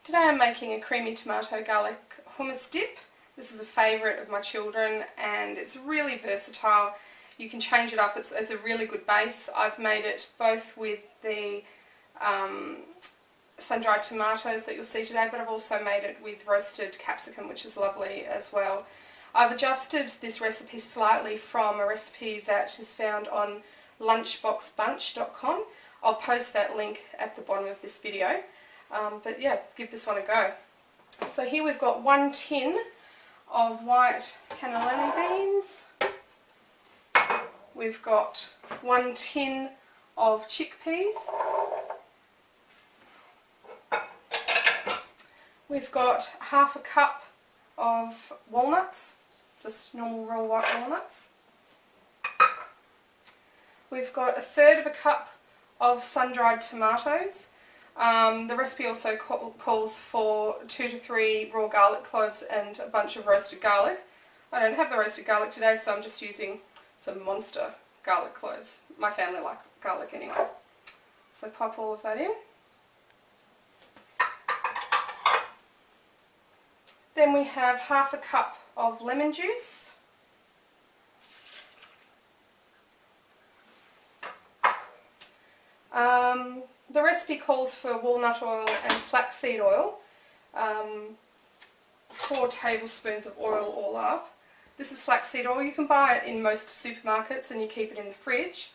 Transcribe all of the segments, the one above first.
Today I'm making a creamy tomato garlic hummus dip. This is a favourite of my children and it's really versatile. You can change it up, it's a really good base. I've made it both with the sun-dried tomatoes that you'll see today, but I've also made it with roasted capsicum, which is lovely as well. I've adjusted this recipe slightly from a recipe that is found on lunchboxbunch.com. I'll post that link at the bottom of this video. But yeah, give this one a go. So here we've got 1 tin of white cannellini beans. We've got 1 tin of chickpeas. We've got half a cup of walnuts, just normal raw white walnuts. We've got 1/3 of a cup of sun-dried tomatoes. The recipe also calls for 2 to 3 raw garlic cloves and a bunch of roasted garlic. I don't have the roasted garlic today, so I'm just using some monster garlic cloves. My family like garlic anyway. So pop all of that in. Then we have half a cup of lemon juice. The recipe calls for walnut oil and flaxseed oil, 4 tablespoons of oil all up. This is flaxseed oil. You can buy it in most supermarkets and you keep it in the fridge.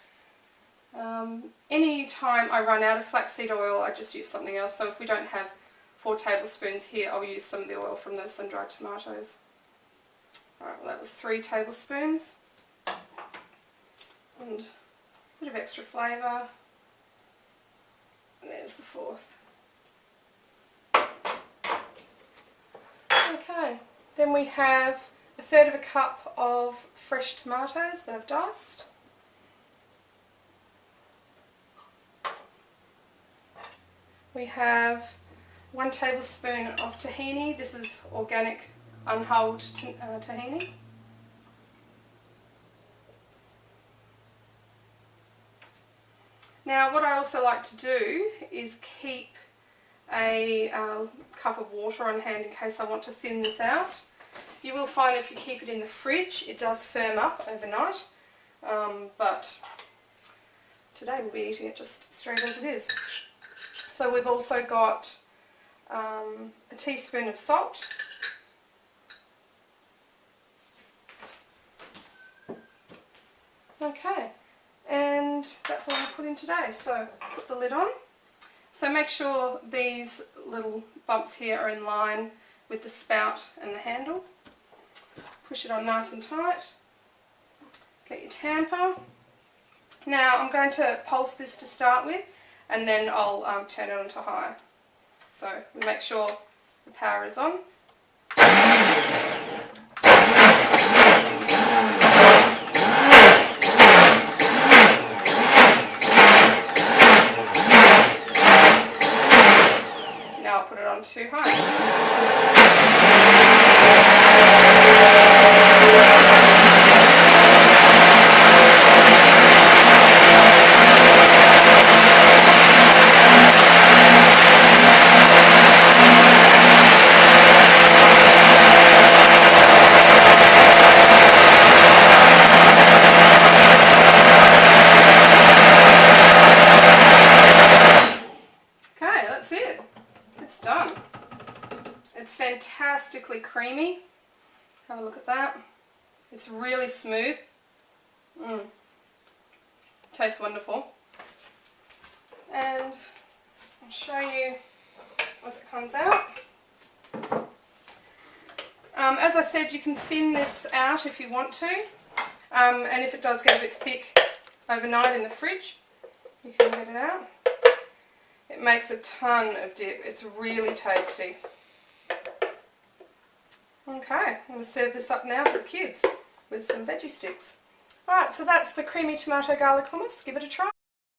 Any time I run out of flaxseed oil, I just use something else. So if we don't have 4 tablespoons here, I'll use some of the oil from those sun-dried tomatoes. Alright, well that was 3 tablespoons. And a bit of extra flavour. There's the 4th. Okay, then we have 1/3 of a cup of fresh tomatoes that I've diced. We have 1 tablespoon of tahini. This is organic, unhulled tahini. Now what I also like to do is keep a cup of water on hand in case I want to thin this out. You will find if you keep it in the fridge it does firm up overnight, but today we'll be eating it just straight as it is. So we've also got a teaspoon of salt. Okay. And that's all I put in today, so put the lid on. So make sure these little bumps here are in line with the spout and the handle. Push it on nice and tight. Get your tamper. Now I'm going to pulse this to start with and then I'll turn it on to high. So we make sure the power is on. I'll put it on too high. Okay, that's it. It's done. It's fantastically creamy. Have a look at that. It's really smooth. Tastes wonderful. And I'll show you as it comes out. As I said, you can thin this out if you want to. And if it does get a bit thick overnight in the fridge, you can get it out. It makes a ton of dip. It's really tasty. Okay, I'm going to serve this up now for the kids with some veggie sticks. Alright, so that's the creamy tomato garlic hummus. Give it a try.